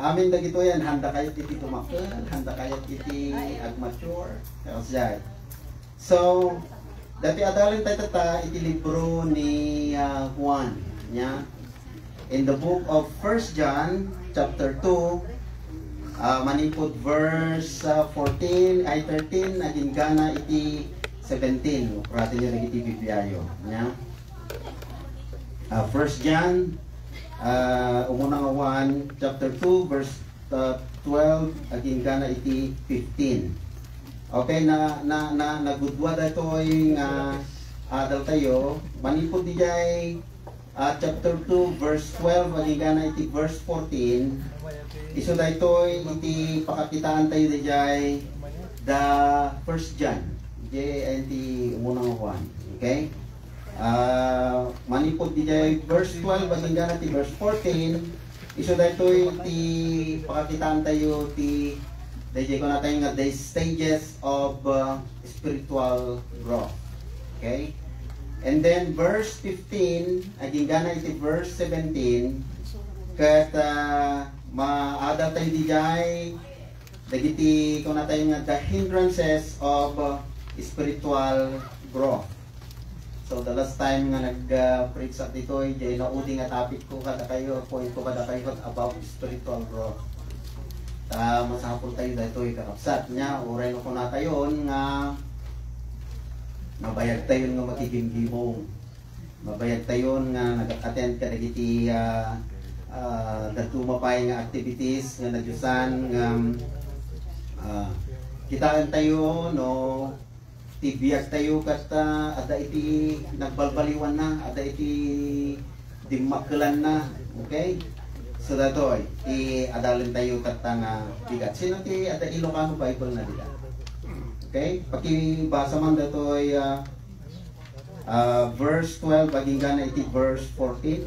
Amin dagito yan, handa kayat iti tumakal, handa kayat iti agmature. So, dati adalin tayo tata iti libro ni Juan. Yeah? In the book of 1 John, chapter 2, manipod verse 14, ay 13, naging gana iti 17. Kurati nyo nag iti bibiyayo. Yeah? 1 John, umunang 1, chapter 2, verse 12, aging gana iti 15. Okay, nagudwa da ito yung adal tayo. Manipod di jay chapter 2, verse 12, aging gana iti verse 14. Iso da ito iti pakakitaan tayo di jay the 1 John. Iti umunang 1. Okay? Manipod di jay verse 12, aging gana iti verse 14. Iso da ito iti pakakitaan tayo ti dahil ko natin nga the stages of spiritual growth. Okay? And then verse 15, aging gana iti verse 17, kat maada tayo di jay, dagiti ko natin nga the hindrances of spiritual growth. So the last time nga nag-preach up dito, jay naudi nga topic ko kada kayo, point ko kada kayo about spiritual growth. Masapol tayo dahil ito kakapsat niya. Uray ko na tayo nga mabayag tayo nga makigimgimong. Mabayag tayo nga nag-attend ka nagiti datumapay nga activities nga nagyusan nga kitaan tayo no tibiyag tayo kat ada iti nagbalbaliwan na, ada iti dimmakkelan na. Okay? So datoy, i-adalin tayo katang bigat. Sino ti ada Ilocano Bible na bigat? Okay? Pakibasa man datoy verse 12, baging gana iti verse 14.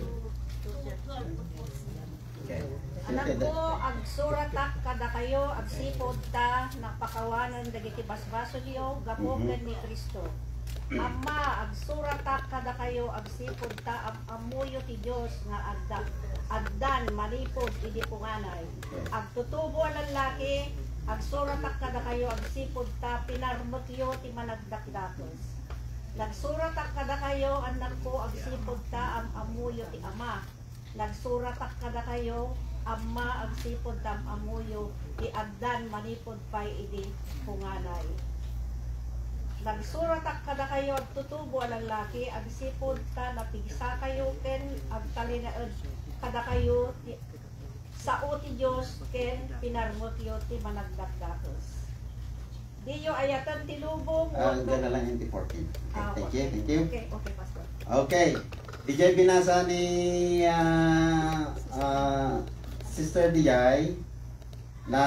Okay. Anak ko, agsuratak kada kayo, agsipod ta, napakawanan dagiti basbaso niyo, gapogan ni Kristo. Ama, agsuratak kada kayo, agsipod ta, amuyo ti Diyos nga agdan, manipod, idi punganay. Agtutubo ang lalaki, agsuratak kada kayo, agsipod ta, pinarmutyo ti managdakdakos. Nagsuratak kada kayo, anak ko, agsipod ta, amuyo ti ama. Nagsuratak kada kayo, ama, agsipod ta, amuyo ti agdan, manipod pay, idi punganay. Nagsuratak kada kayo, agtutubo ang lalaki, agsipod ta, napigsa kayo, ken agtalinaod kada kayo sa uti Diyos ken pinarmutyo ti managdakdakos. Diyo ayatan ti lubong. Gana lang yung ti 14. Thank you. Okay, Pastor. Okay. DJ binasa ni Sister Dijay na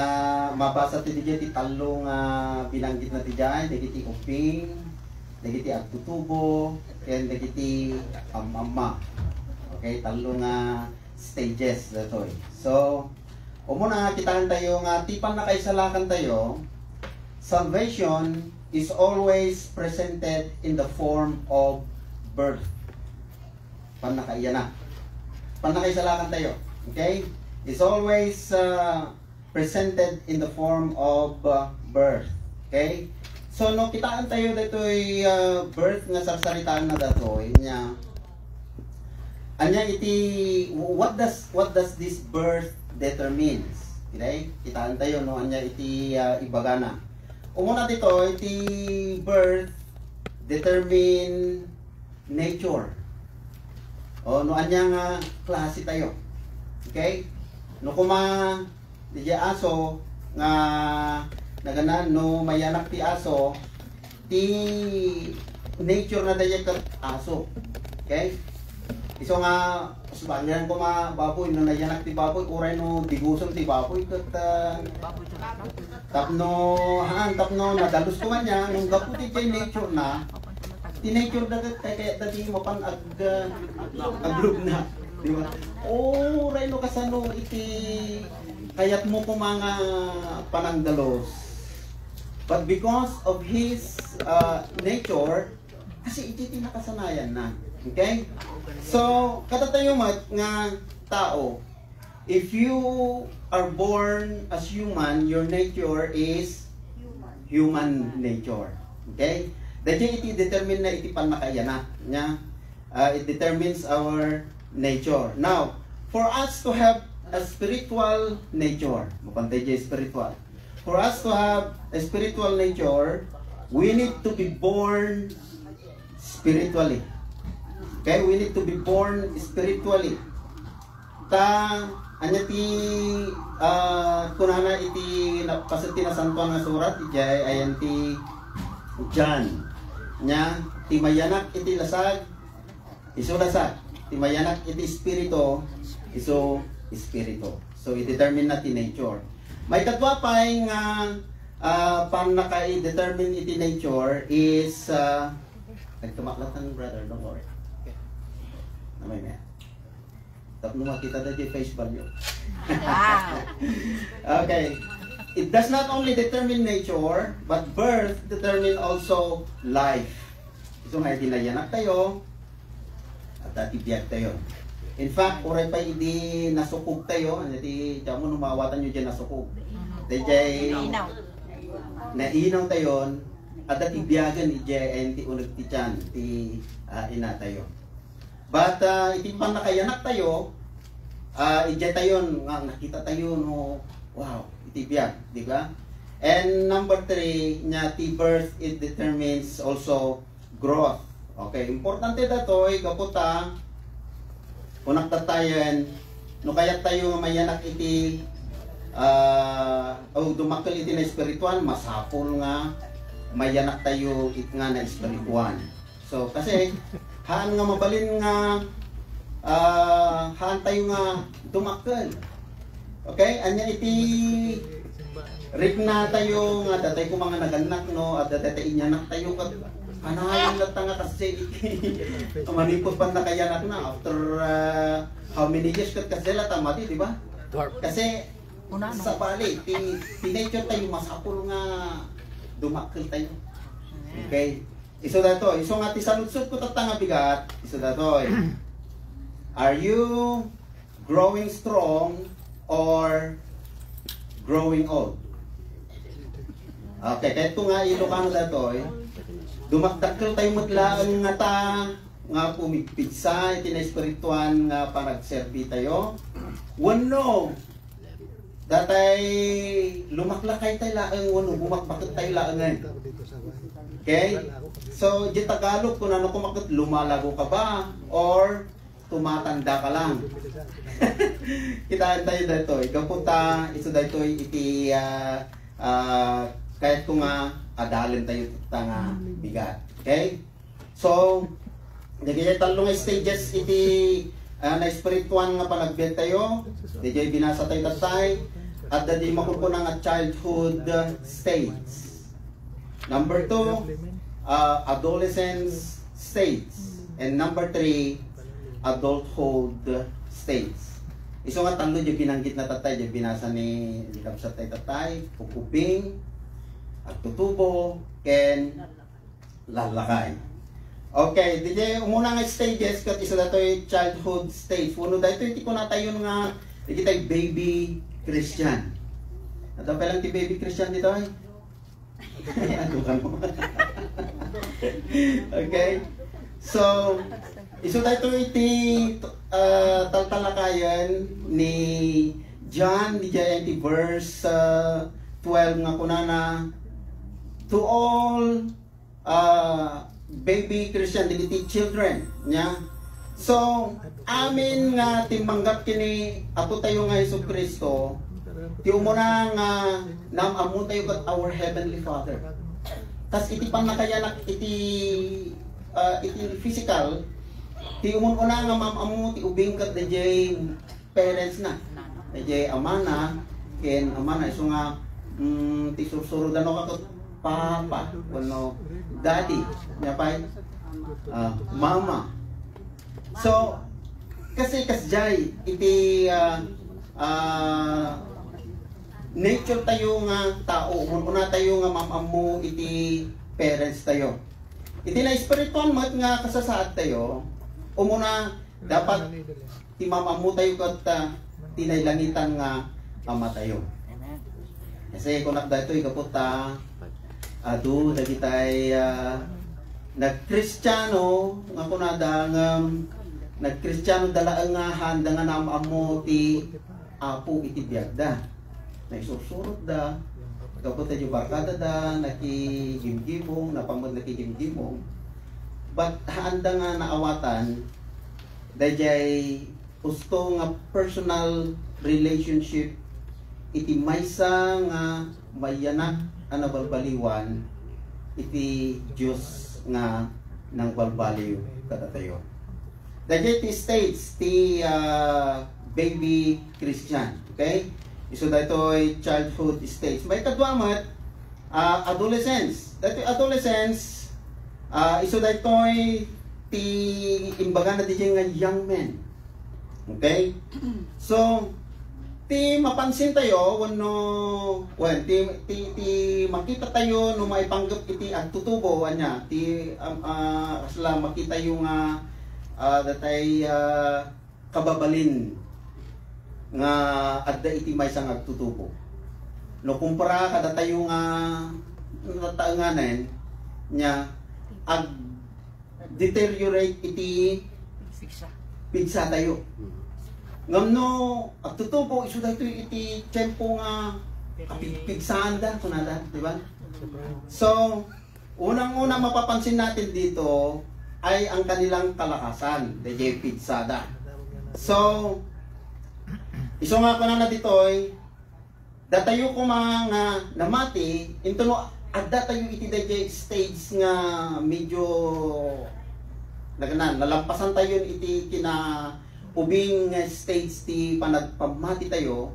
mabasa ti DJ ti talong binanggit na Dijay, dagiti uping, dagiti agtutubo, ken dagiti amama. Okay, talong stages datoy. So, umuna kitaan tayo nga tipan na kaisalakan tayo. Salvation is always presented in the form of birth. Panakaiya na. Panakaisalakan tayo. Okay? It's always presented in the form of birth. Okay? So, no, kitaan tayo datoy birth nga sarsaritaan na datoy nya. Anya iti what does this birth determines? Okay? Kitaan tayo no anya iti ibagana. Umuna dito iti birth determine nature. O no anya nga klase tayo. Okay? No kuma di aso nga naganan no mayanak ti aso ti nature na daya kat aso. Okay? Iso nga subanyan ko baboy no nayanak ti baboy uray no diguson ti baboy ket tapno nadalus ko man niya nung gapu ti nature na ti nature da kaya dati mo pang aglub na di ba uray no kasano iti kayat mo ko mga panangdalos but because of his nature kasi iti nakasanayan na. Okay? So, kada tayo mat nga tao, if you are born as human, your nature is human nature. Okay? Dahil iti determine na iti panmakayana nya. It determines our nature. Now, for us to have a spiritual nature, mapantay dyan spiritual. For us to have a spiritual nature, we need to be born spiritually. Okay? We need to be born spiritually. Anya ti kunana iti pasati na santuan nga surat ijay ayan ti John nya ti mayanak iti lasag iso lasag ti mayanak iti espiritu iso espiritu. So i-determine na ti nature. May katwapay nga pan naka-determine iti nature is nagkamaklatan brother, don't worry. Namay may tapos makita na yung face value. Okay. It does not only determine nature, but birth determine also life. So nga dinayanak tayo, at atibiyag tayo. In fact, oray pa hindi nasukog tayo, hindi mo numawatan nyo dyan nasukog. Dahil nainaw tayo, at atibiyagan ijay ti unag ti tiyan, ti ina tayo. But iti pang nakayanak tayo, ijay tayo, nakita tayo, no, wow, iti biyag, di ba? And number 3, nya ti birth, it determines also growth. Okay, importante dato, kaputa, unak tatayan, no kaya tayo mayanak iti, dumakal iti na espiritual, masapol nga, mayanak tayo it nga na espiritual. So, kasi, haan nga mabalin nga, haan tayo nga dumakal. Okay? Anya iti rik na tayo nga datay ko mga naganak no at datay inyanak tayo kat anayon na nga kasi manipot pa na kayanak na after how many years kat kasi lata mati, di ba? Kasi sa bali teenager tayo masapol nga dumakal tayo. Okay? Iso dato, iso nga ti saludsod ko tatanga bigat. Iso dato. Are you growing strong or growing old? Okay, kaya ito nga Ilocano dato. Dumakdakkel tayo matlaan nga ta nga pumipitsa iti na espirituan nga panagserbi tayo. Wano datay lumaklakay tayo laang wano bumakbakit tayo laangan. Okay? So, di Tagalog, kung ano kumakot, lumalago ka ba? Or, tumatanda ka lang? Kitaan tayo dito. Ikapunta, ito dito, iti, kahit kung nga, adalin tayo nga bigat. Okay? So, nagigay talong stages, iti, na-spirituan nga panagbiyan tayo. Di binasa tayo tatay. At dadi makukunan nga childhood states. Number 2, adolescence states. And number 3, adulthood states. Iso nga talo yung binanggit na tatay, yung binasa ni Kapsat tay tatay, pukuping, at tutubo, ken lalakay. Okay, DJ, umuna nga stages, kat isa na ito yung childhood stage. Uno dahito, hindi ko na tayo nga, hindi tayo baby Christian. At pa lang ti baby Christian dito ay? Ano ka mo? Okay? So, iso dahito iti taltalakayan ni John, di dyan iti verse 12 nga kunana, to all baby Christian, di children, nya. So, amin nga timanggap kini apo tayo nga Hesus Kristo, ti umuna nga namamu tayo kat our Heavenly Father. Tas iti pang nakayanak iti physical, ti umuna nga mamamu ti ubing kat DJ parents na. DJ amana, ken amana iso nga ti sursuro dano ka papa, wano daddy, yapay mama. So, kasi kasjay iti nature tayo nga tao, una tayo nga mamamu iti parents tayo. Iti na spiritual mat nga kasasaad tayo, umuna dapat ti mamamutayo kat tinaylangitan nga mamatayo. Kasi kung nakda ito ikaputa adu dagitay nagkristyano nga kunada nagkristyano dala nga handa nga namamo ti apo iti biyagda. Naisursurot da kaputa yung barkada da nakigimgimong napamod nakigimgimong but handa nga naawatan dayjay gusto nga personal relationship iti maysa nga mayanak ana balbaliwan iti Dios nga nang balbaliw kadatayo. Dayjay ti states ti baby Christian, okay? So dito ay childhood stage. May kadwamat adolescence. Dito adolescence iso dito ay ti imbaga na DJ nga young men. Okay? So ti mapansin tayo ti makita tayo no maipanggap iti agtutubo anya ti asla makita yung datay kababalin nga adda iti maysa nga agtutubo. No kumpara kada tayo nga nataanganen nya ag deteriorate iti pigsa tayo. Ngamno agtutubo isu dayto iti tiempo nga kapigpigsaan da kunada, di ba? So, unang-unang mapapansin natin dito ay ang kanilang kalakasan, the pigsada. So, iso nga ko na ditoy datayo ko mga namati into no adda tayo iti dayjay stage nga medyo nalampasan tayo iti kina ubing stage ti panagpamati tayo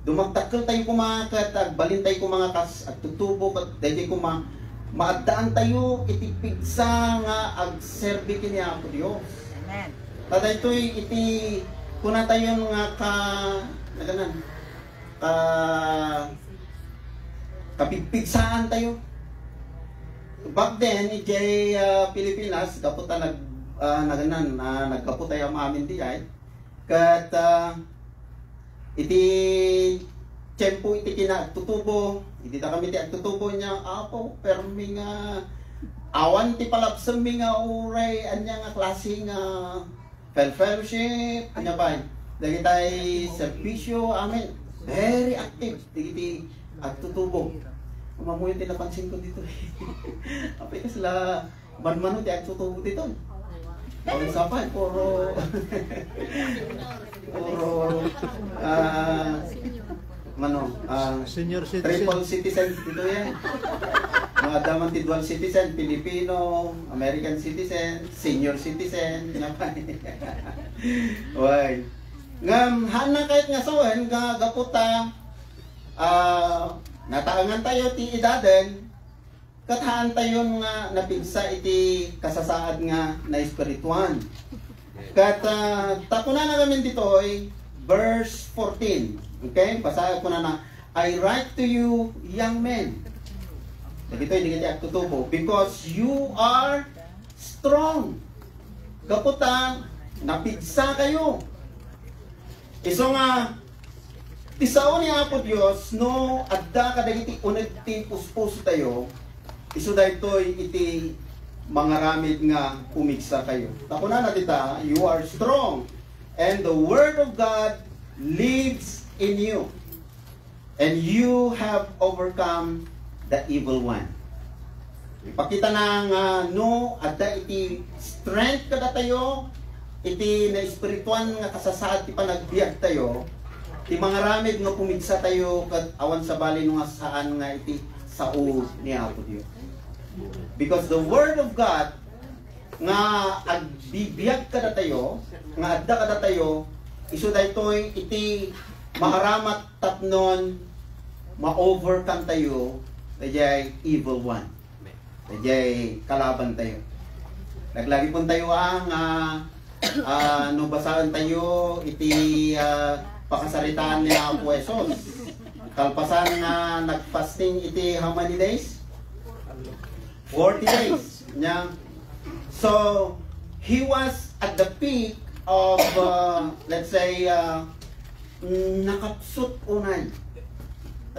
dumagtakkel tayo kumakat agbalin tayo ko mga kas agtutubo kat dayjay ko maadaan tayo iti pigsa nga agserbi kini ako Dios. Amen. Taday toy iti kuna tayo nga kapigpigsaan tayo. Back then, iti Pilipinas, kaputa nagkaput tayo amin di ay. Kat iti tiyempo iti kinagtutubo, iti ta kami ti agtutubo niya, apo, permi nga awan ti palapsam nga uray, anya nga klase nga fellowship, anya ba? Dagi tayo servisyo, amin, very active, digi agtutubo. Mamuyo din napansin ko dito. Apay ka sila man-mano di agtutubo dito. Pag sapay, puro senior citizen. Triple citizen dito yan. Mga daman ti dual citizen, Filipino, American citizen, senior citizen, Way. Ngam hana kahit nga sawen nga gaputa nataangan tayo ti idaden kathaan tayo nga napigsa iti kasasaad nga na espirituan. Kat takuna na namin dito ay verse 14. Okay? Basahin ko na I write to you young men. Dito hindi kita agtutubo because you are strong. Kaputa napigsa kayo. Iso nga isao ni Apo Dios no adda kadagiti uneg ti puspos tayo isu daytoy iti mangaramid nga pumigsa kayo. Takuna na kita, you are strong and the word of God lives in you and you have overcome the evil one. Ipakita na nga no adda iti strength kada tayo iti na espirituan nga kasasaad ti panagbiag tayo. Ti mga ramid nga pumigsa tayo kat awan sa bali nga saan nga iti sao ni Apo Dios. Because the word of God nga agbibiyag kada tayo, nga adda kada tayo, isu daytoy iti maharamat tapnon ma-overcome tayo dayjay evil one. Dayjay kalaban tayo. Naglagi pon tayo ang no basaan tayo iti pakasaritaan ni Apo Jesus. Kalpasan nga nagfasting iti how many days? 40 days. Nya. So, he was at the peak of, let's say, nakapsut unay.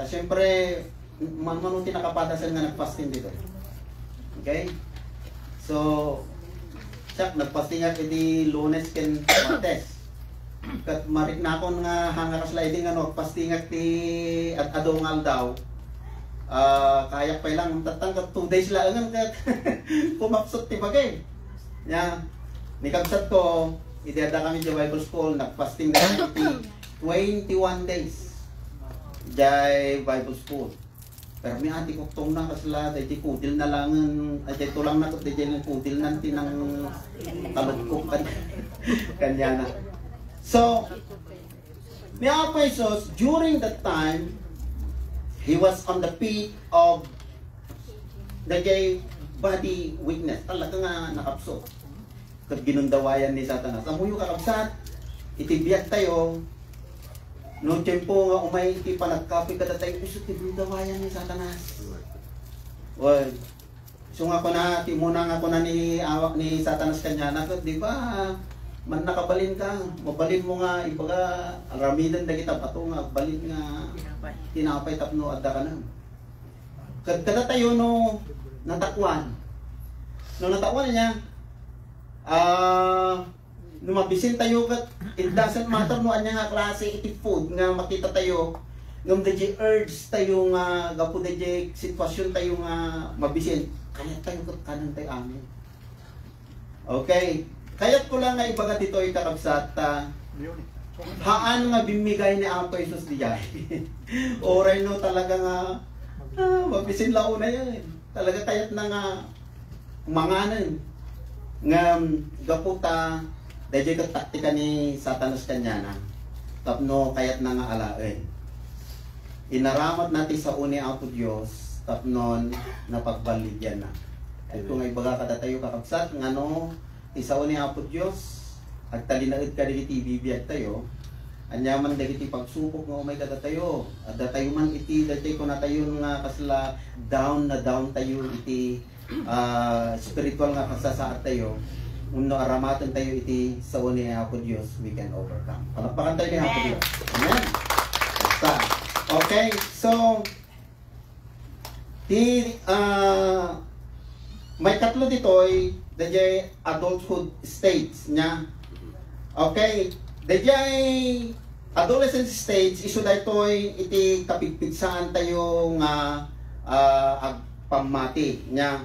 Siyempre, manuti nakapatasan nga nagfasting dito. Okay? So, siya, nagfasting at edi Lunes ken Martes. Kat marik na akong nga hangar sliding fasting at at adongal daw. Kaya pa lang tatang 2 days lang kat pumapsot ti bagay. Ya, nikabsat ko, idada kami sa Bible School, nagfasting na 21 days. Jay Bible School. Pero may ati ko tong na kasla, dahil kudil na lang, ay tulang na ko, dahil kudil na tinang kalugkok kanya na. So, ni Apaisos, during that time, he was on the peak of the body weakness. Talaga nga nakapso. Kat ginundawayan ni Satanas. Amuyo kakabsat, itibiyag tayo, noong tiyempo nga umay iti panagkapi kada tayo, iso ginundawayan ni Satanas. Well, so nga ko na, timuna nga ko na ni awak ni Satanas kanya na, di ba, man nakabalin ka, mabalin mo nga, ibaga, ramidan na kita pato nga, balin nga, tinapay tapno adda ka na. Kada tayo no, natakwan. No natakwan niya, lumabisin tayo kat, it doesn't matter no anya nga klase iti food nga makita tayo, ngam dadya urge tayo nga, gapo dadya sitwasyon tayo nga mabisin, kaya tayo kat kanan tayo amin. Okay? Kaya't ko lang nga ibaga dito ay kakabsat, haan nga bimigay ni Apo Jesus diyan. Oray no talaga nga, mabisin lao na yan. Talaga kaya't na nga, manganan. Nga gaputa, dahil ka taktika ni Satanas kanya na, tapno kaya't na nga alain. Inaramat natin sa uni Apo Diyos, tapnon napagbaligyan na. At kung ibaga kada tayo kakabsat, nga no, isaw ni Apo Diyos, at talinaid ka rin iti bibiyag tayo, anyaman dagiti pagsupok nga umay kada tayo, at tayo man iti, dati ko na tayo nga kasla down na down tayo iti spiritual nga kasasaat tayo, uno aramatan tayo iti sa ni Apo Diyos, we can overcome. Palakpakan tayo ni Apo Diyos. Amen. Basta. Okay, so, may tatlo dito ay the adulthood stage niya. Okay, the adolescent stage iso daytoy iti kapigpigsaan tayo nga pamati niya.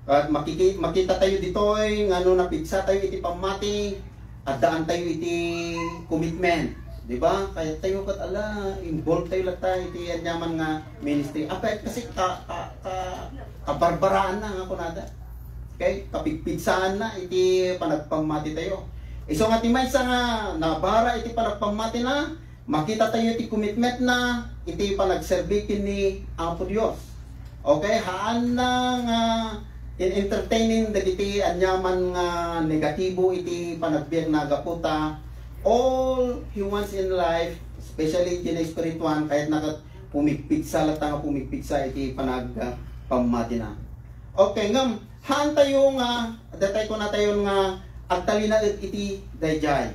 At makita tayo ditoy ngano napigsa tayo iti pamati at daan tayo iti commitment, di ba? Kaya tayo kat ala involved tayo lata iti anyaman nga ministry. Apay kasi kabarbaraan na nga kunada. Okay, kapigpigsaan na iti panagpamati tayo. Iso nga timay sa nga nabara iti panagpamati na, makita tayo iti commitment na iti panagserbikin ni Apo Dios. Okay, haan na nga entertaining dagiti anyaman nga negatibo iti panagbiag na gaputa. All he wants in life, especially iti na spirituan, kahit nakat pumigpigsa lata nga pumigpigsa iti panagpamati na. Okay, ngam haan tayo nga, datay ko na tayo nga, agtalina iti dayjay.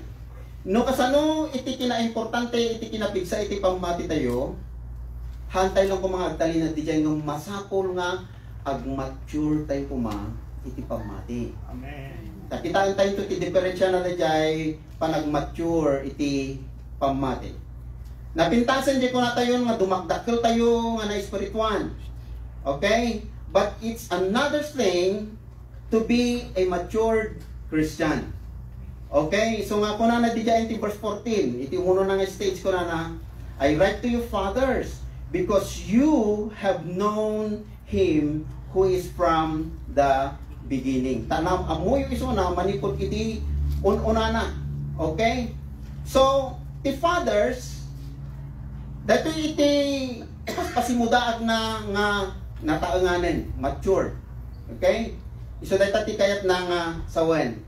No kasano iti kinaimportante, iti kinapigsa, iti pamati tayo, haan tayo lang kung mga agtalina dayjay, ng masapol nga, ag-mature tayo kuma, iti pamati. Amen. Kakitaan tayo ito, iti diferensya na dayjay, panag-mature, iti pamati. Napintasan dyan ko na tayo, nga dumakdakil tayo, nga na espirituan. Okay? But it's another thing to be a matured Christian. Okay? So nga ko na diyan iti verse 14. Iti uno na nga stage ko na I write to you fathers because you have known Him who is from the beginning. Tanam amoy iso na manipod iti una na. Okay? So, the fathers dato iti pasimudaag na nga nataanganen, mature. Okay? Iso dahi tati kayat na nga sawen.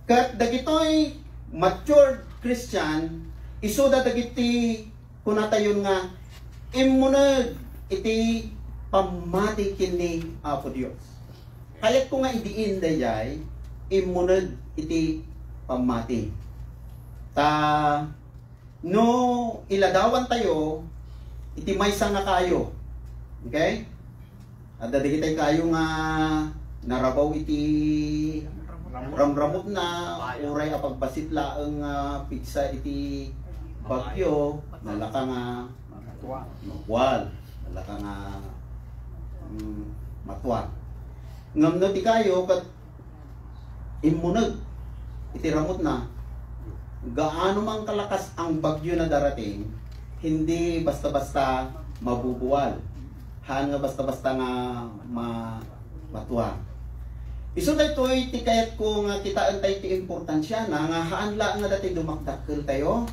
Kat dagitoy matured Christian, iso da dagiti kunatayon nga imunag iti pamati kini Apo Dios. Kayat ko nga idiin dayay imunag iti pamati. Ta no iladawan tayo iti maysa nga kayo. Okay? At dadi kitay kayo nga narabaw iti ramramot na uray apagbasit laeng pizza iti bagyo nalaka nga makwal, nalaka nga matwa. Ngam no ti kayo kat imunag iti ramot na gaano mang kalakas ang bagyo na darating, hindi basta-basta mabubuwal. Haan nga basta-basta nga matuwa. Iso na ito ay tikayat ko nga kitaan tayo ti importansya na nga haan lang nga dati dumakdakkel tayo.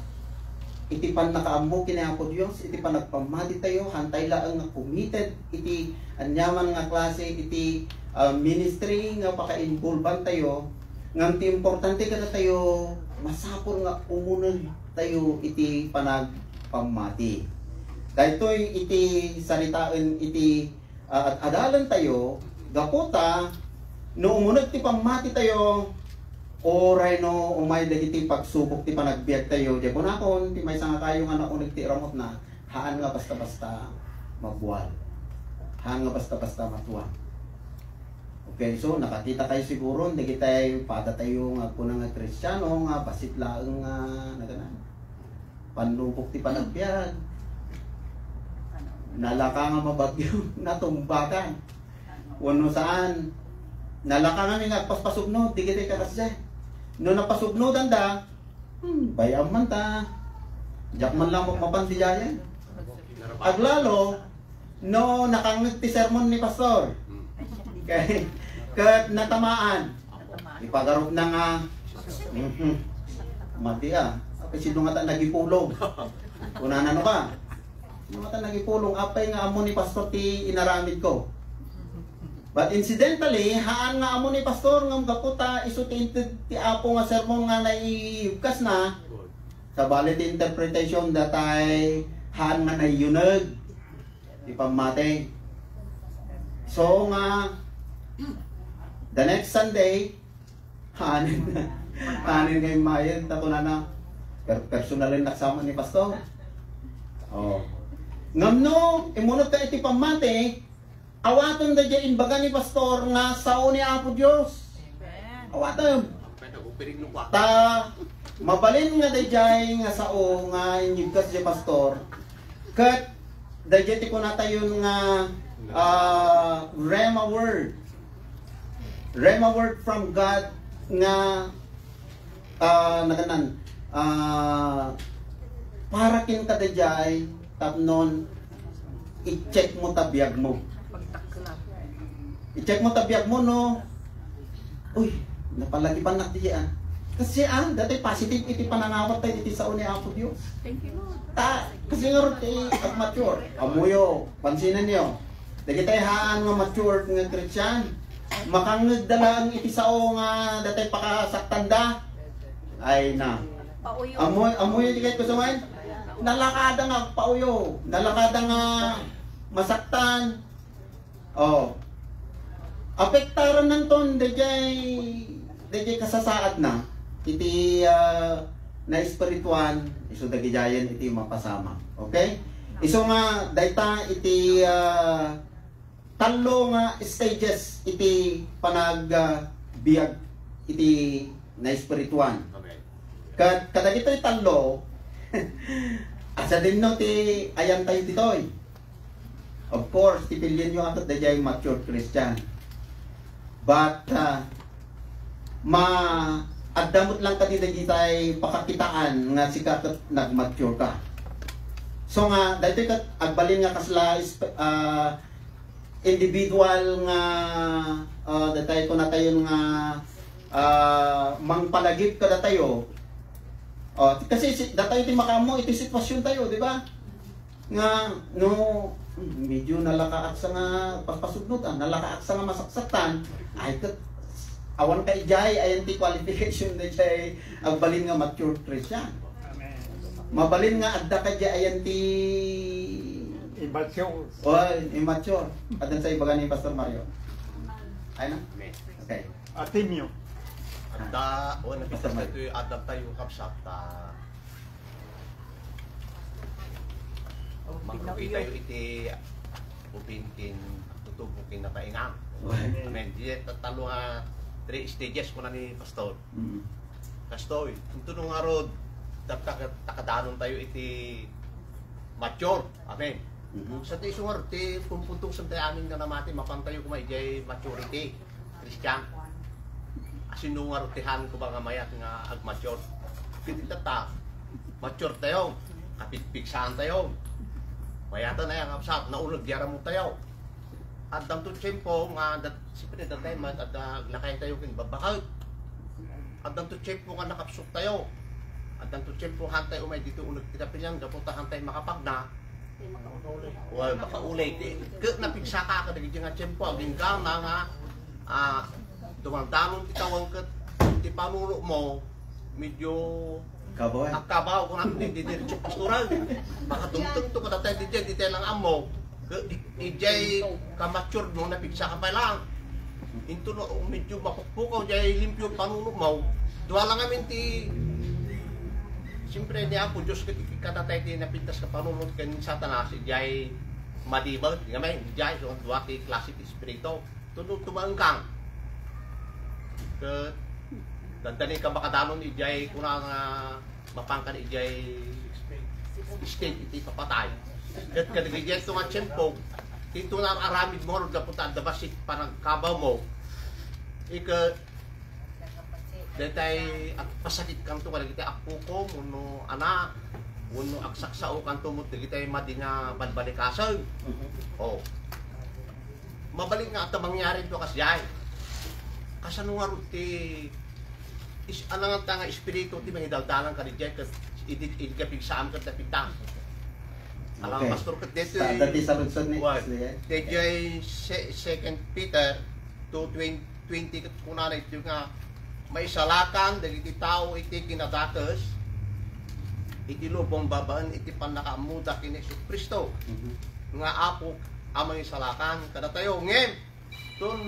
Iti pan nakaammo kinayapo Diyos, iti pan nagpamati tayo, hantay lang nga committed, iti anyaman nga klase, iti ministry nga paka-involvan tayo. Ngam ti importante ka na tayo, masapol nga umunod tayo iti panagpamati. Dahil ito'y iti salitaan, iti adalan tayo, gaputa, no umunod ti pamati tayo, oray no umay dagiti pagsubok ti panagbiag tayo. Di po na kon, ti may nga kayo nga naunag ti ramot na, haan nga basta-basta magbuwal. Haan nga basta-basta matuwa. Okay, so nakakita kayo siguro, hindi tayo pada tayo nga po nga Kristiyano, nga basit laeng naganan. Panlubok ti panagbiag. Nalaka nga mabagyo, natumbakan. Wano saan, nalaka nga nga paspasugno, di kita kakasya. No napasugno tanda, bayam man ta. Diyak man lang mapandiyayan. Aglalo, no nakangit ti sermon ni pastor. Okay. Kat natamaan. Ipagarop na nga. Mati kasi nung ata nagipulong. Unanan ka. Nung ata nagipulong, apay nga amo ni pastor ti inaramid ko. But incidentally, haan nga amo ni pastor nga gaputa iso ti apo nga sermon nga naibkas na. Sa balit interpretation datay haan nga nayunag. Di pamate. So nga the next Sunday, hanin kay Mayan, tako na personalin naksama ni pastor. Oh. Ngam no, imunot ka iti pamate, awaton da dyan baga ni pastor nga sao ni Apo Diyos. Awaton. Ta, mabalin nga da dyan nga sao nga inyigkas dyan pastor. Kat, da dyan ti ko na tayo nga Rhema word. Rhema word from God nga naganan para kin kadajay tapnon i-check mo tabiyag mo. I-check mo tabiyag mo no. Uy, napalagi pa nak diyan. Kasi dati positive iti pananawat tayo iti sao ni Apo Dios. Thank you Lord. Kasi nga ron at mature. Amuyo, pansinan niyo. Dagi tayo haan nga mature nga Christian. Makangagdala ang iti sao nga dati pakasaktanda. Ay na. Pauyo. Amoy di kahit ko sa man. Nalakada nga pauyo. Nalakada nga masaktan. Oh. Apektaran ng ton dajay kasasaad na. Iti na espirituan iso dagijayan iti mapasama. Okay? Iso nga dayta iti talo nga stages iti panagbiag iti na espirituan. Kadagito talo asa din no ti ayan tayo ditoy. Of course, ti pilyon nyo atot dayay mature Christian. But adamot lang ka dito tay pakakitaan nga sika nag-mature ka. So nga dito kat agbalin nga kasla individual nga datay ko na tayo nga mangpalagip ka tayo. Kasi datay ti makamo iti sitwasyon tayo, di ba? Nga no medyo nalakaak sa nga paspasudnot, nalakaak sa nga masaksatan, ay kat awan kay jay ayan ti qualification na jay agbalin nga mature Christian. Mabalin nga adda ka jay ayan ti immature. Immature. Adan sa ibaga ni Pastor Mario. Ay na? Okay. Atimyo. Anda, o napitas na ito yung adam tayo kapsat. Magkukita yung iti upintin tutubukin na paingang. Amen. Di tatalo nga 3 stages ko na ni Pastor. Kastoy, ito nung arod, takadanon tayo iti mature. Amen. Sa tayo isang arod, pumpuntong sa tayo amin na namati, mapantayo ko maijay maturity. Christian. Asin nung arutihan ko ba nga mayat nga ag-mature. Hindi tata, mature tayo, kapitpiksaan tayo. Mayata na yan, kapsat, naulog yara mo tayo. At damto tiyempo nga, siyempre datay man, at lakay tayo kinibabakal. At damto tiyempo nga nakapsok tayo. At damto tiyempo hantay umay dito ulag kita pinyang, dapunta hantay makapagna. Well, makaulay. Kaya napigsa ka ka, nagiging nga tiyempo, aging ka nga, dumang-damon kitawang kat, di panulo mo, medyo akabaw kung natin didiretso pastoral. Baka tumutong to kada tayo di tayo lang amo. Ijay ka-mature mo, napigsa ka pa lang. Into no, medyo mapukpukaw, jay limpyo panulo mo. Dua lang amin ti, siyempre niya po, Diyos kada tayo di napintas ka panulo kanin satanas, ijay madibal, nga may, ijay, so dua ti klasik espiritu. Tumang kang. Dandanin ka makadanon ijay kunang mapangkan ijay state iti papatay. Kat kadigay ito nga tiyempo, ito na aramid mo, dapunta dabasit parang kabaw mo. Ika, datay pasakit kang ito, kita apuko, muno anak, muno aksaksao kang tumot, kita madi nga balbalikasan. Oh. Mabalik nga ito mangyari ito kasiyay. Kasano nga ti alang nga nga espiritu ti mahidaldalan ka ni Jay kasi idikapig sa amin ka tapitang. Alang pastor ka dito dati sa lunsod ni dito 2 Peter 2:20 kuna na ito nga may salakan dagiti tao iti kinadatos iti lubong babaan iti panakamuda kini Kristo nga apo amang isalakan kada tayo ngem tun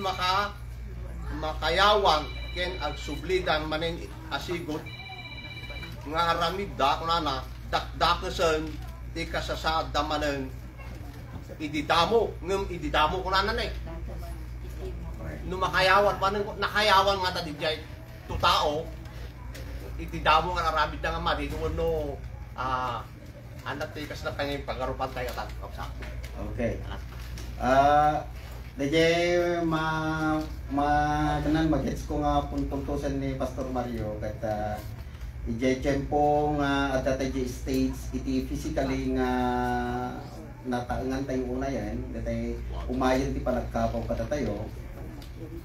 makayawan ken ag sublidan manin asigot nga ramida kunana dakdakasen ti kasasad damanen ididamo ngem ididamo kunana nay no makayawan panen nakayawan nga ta dijay tu tao ididamo nga ramida nga madi no anak ti kas na pangay pagarupan tayo tat okay. Dije kanan magets ko nga puntusan ni Pastor Mario kat ije tempo nga at dije states iti physically nga nataangan tayo una yan datay umayon ti panagkapaw kada tayo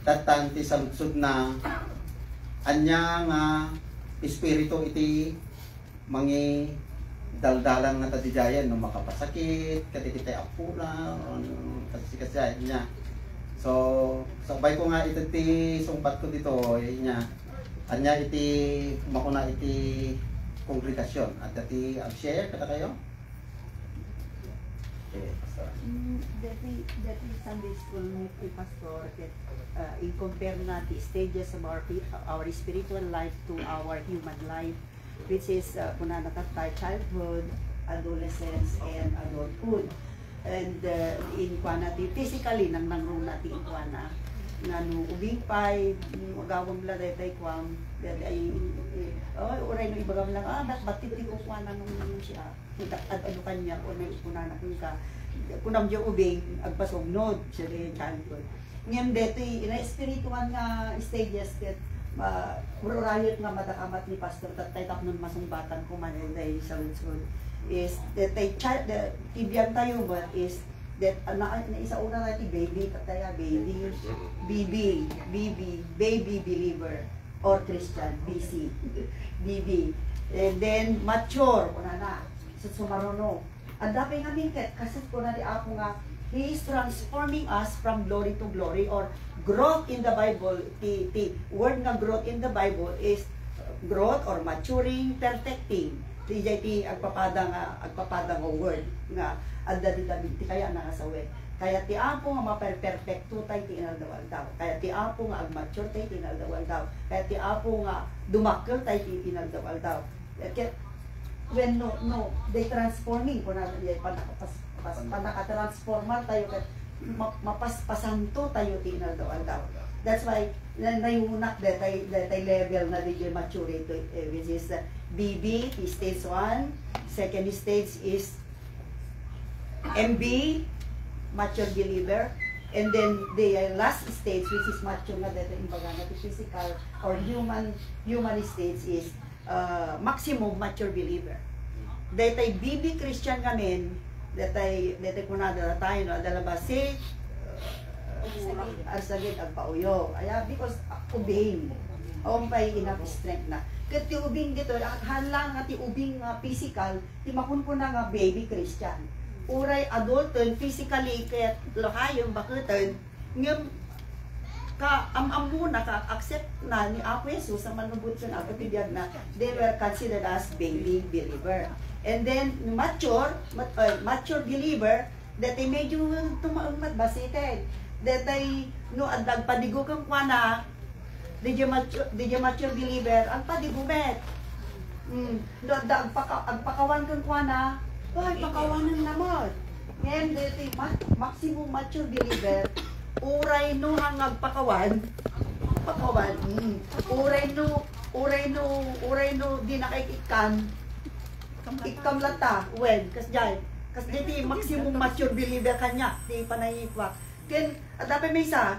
tatan ti saludsod na anya nga espiritu iti mangi daldalan nga tadijayan no makapasakit kati kitay apula kasi niya. So sabay ko nga ito ti sumpat ko dito niya. Anya iti makuna iti kongregasyon at iti share kada kayo. Okay, pastor. That is Sunday school ni Pastor that in-compare na the stages of our spiritual life to our human life, which is kuna nakatay childhood, adolescence, and adulthood. And in kwanati physically nang nangruna ti kwana nanu ubing pay magawam la daytay kwam ay oray no ibagam lang bakit ti ko kwana nung siya ano kanya o may kunana ka kunam jo ubing agpasognod siya rin childhood ngem detoy ina spiritual nga stages that urayot nga matakamat ni pastor tatay tapnon masumbatan ko man day sa lungsod is that the tibiyang tayo ba is that na isa una natin baby kataya baby believer or Christian BB and then mature kuna na sumaruno ang dapat nga minket kasi kuna di ako nga he is transforming us from glory to glory or growth in the Bible the word nga growth in the Bible is growth or maturing perfecting ti agpapadang word nga adda ti kaya nakasawe Kaya ti apo nga maperpekto tayo tinaldawal daw. Kaya ti apo nga agmature tayo tinaldawal daw. Kaya ti apo nga dumakkel tayo tinaldawal daw. Kaya when they transforming kung natin panakatransformal tayo mapaspasanto tayo tinaldawal daw. That's why nayunak datay level na di maturity which is BB stage 1, second stage is MB mature believer, and then the last stage which is mature na dito imbaga na physical or human stage is maximum mature believer. Datay BB Christian kamin, datay kunada tayo no adala base arsagit ang pauyo. Aya because ubing pay enough strength na. Ket ti ubing dito halang nga ti ubing physical ti makunpuna nga baby Christian. Uray adulten physically ket lohayon bakeuten ngem ka muna ka accept na ni Apo Jesus sa manubot sa ato tibiyag na they were considered as baby believer. And then mature believer that ay medyo tumaunmat basited that ay no adag padigo kang kuana di mature believer ang padigo met no adag agpakawan kang kuana ay pakawanan naman ngayon dito maximum mature believer uray no hangag pakawan uray no di nakaikikan ikamlata when kas dito maximum mature believer kanya di panayipwa ken dapat may isa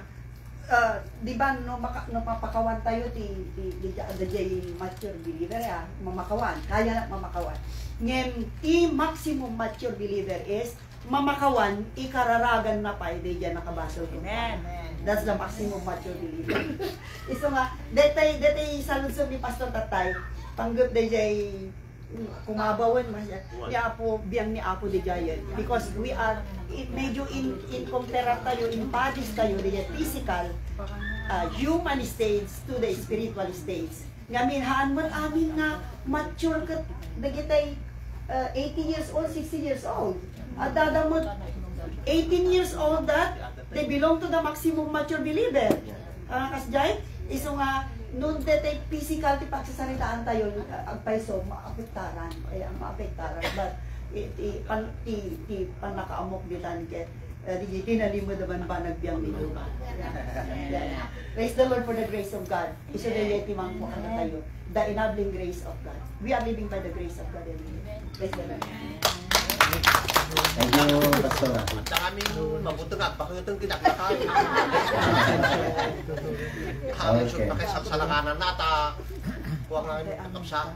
di ba no mapakawan tayo ti mature believer ya mamakawan kaya na mamakawan ngem ti maximum mature believer is mamakawan ikararagan na pa di diyan nakabasol ko. Amen. That's the maximum mature believer. Iso nga detay saludsod ni Pastor Tatay panggap DJ kumabawan masya ya po biyang ni Apo di jayan because we are medyo in compare tayo in bodies tayo di physical human stage to the spiritual stage ngamin haan mo amin nga mature ka dagitay 80 years old 60 years old at dadamot 18 years old that they belong to the maximum mature believer kasjay iso nga noon detay physical ti pagsasaritaan tayo agpaiso maapektaran ay ang maapektaran but ti panakaamok bitan ket di tinalimod naman ba nagbiang nito. Praise the Lord for the grace of God. Iso de ti mangko ano tayo the enabling grace of God. We are living by the grace of God. Praise the Lord. Thank you, Pastor. At kami mabuto nga, bakit itong kinakakain? Kami siya pakisalsalakanan nata. Kuha nga kapsa.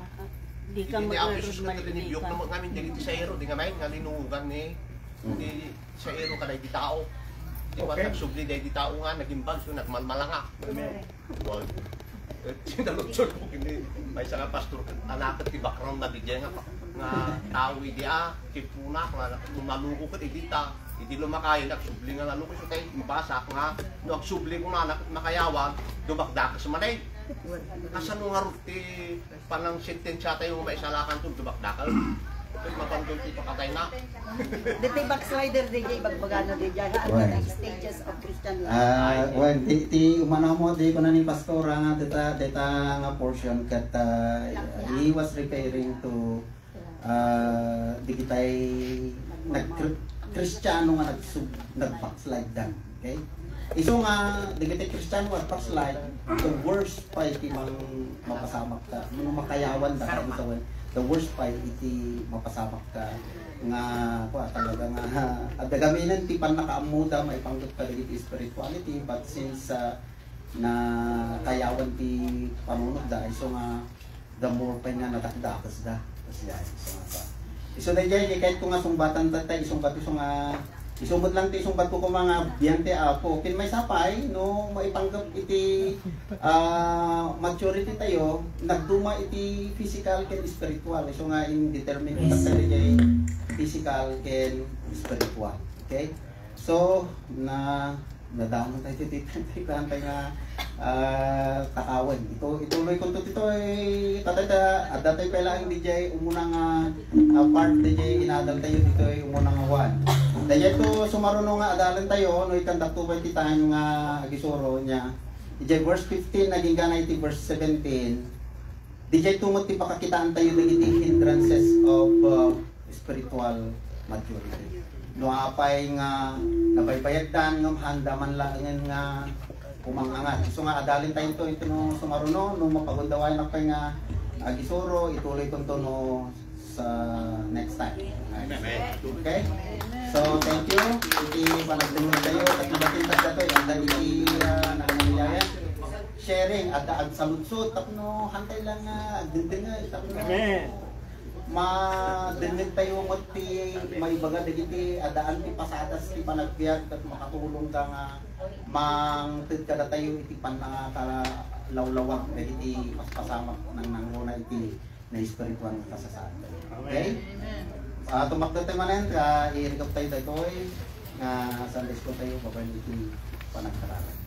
Hindi ako isus na nilinibyok na ngamin dito sa ero. Di nga main, nga linuhugan ni sa ero ka na di tao. Di ba nagsubli na di tao nga, naging bags yun, nagmalmalanga. Sinalupsol ko kini may isang pastor anak ti background na bigyan nga tawi dia kipuna nga maluko ko dita idi lumakayo nagsubli nga naluko so tay mabasa nga no agsubli ko na makayawan dumakdak sa manay kasano nga ruti panang sentensya tayo may salakan tug dumakdakal mapandol ti pakatay na dito backslider DJ bagbagana DJ ang stages of Christian life well ti umana mo di ko na ni pastor nga deta nga portion kat he was referring to digitay Kristiyano nga nag-backslide dan okay iso nga digitay Kristiyano at backslide the worst pa iti mapasamak ka makayawan da ka the worst pa iti mapasamak ka nga talaga nga adagaminan ti pan nakaamuda maipanggap ka diti spirituality but since na kayawan ti panunod da iso nga the more pa nga nadakdakas da iso na dyan kahit ko nga sumbatan tatay isumbat iso nga isumot lang ti isumbat ko mga biyante Apo kin may sapay no maipanggap iti maturity tayo nagduma iti physical ken spiritual iso nga indeterminate tatay jay physical ken spiritual okay so nadamon tayo dito tayo nga takawan ituloy ko ito ay tatay pala ang DJ umunang part DJ inadal tayo dito ay umunang 1 Dahil ito sumaruno nga adalan tayo, no ikan daktuban ti tayo nga agisuro niya. Dijay verse 15 naging ganay ti verse 17. Dijay tumot ti pakakitaan tayo dagiti hindrances of spiritual maturity. No apay nga nabaybayagdan ng handa man lang nga kumangangat. So nga adalin tayo ito no sumaruno no mapagundaway na pay nga agisuro ituloy ko to no sa next time. Okay? So, thank you. Iti panagdunod tayo. At nabatintas na ito. Ang dali nangyayaya. Sharing. At saludsod. Tapno, hantay lang nga. Agdindin nga. Tapno, madindin tayo mo ti may baga dagiti adaan ti pasadas ti panagbiag at makatulong ka nga mangtid ka na tayo iti panakalawlawag dagiti paspasama ng nanguna iti na espiritual nga kasasaan. Okay? Tumakdo tayo manen, i-recap tayo nga Sunday school tayo, babay iti panagkaralan.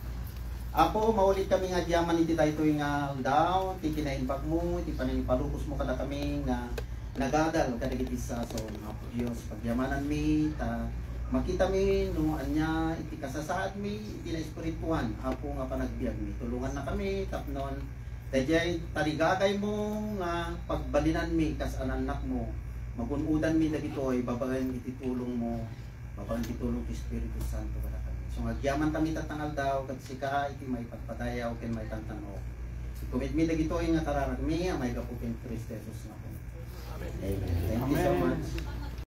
Ako, maulit kami nga diyaman iti tayo nga daw, iti kinaimbag mo, iti panangipalupos mo kada kami nga nagadal kadagiti sa so nga po Diyos, pagyamanan mi, makita mi, nuan niya, iti kasasaad mi, iti na espirituan, apo nga panagbiag mi, tulungan na kami, tapnon, dayjay taligagay mo nga pagbalinan mi kas ananak mo magunudan mi dagitoy babagan iti tulong mo babagan iti tulong ti Espiritu Santo kada kami so agyaman kami tatangal daw ket sika iti may pagpadayaw ken may tantano kumit mi dagitoy nga kararag mi may gapu ken Kristo Jesus nga po. Amen. Thank you so much.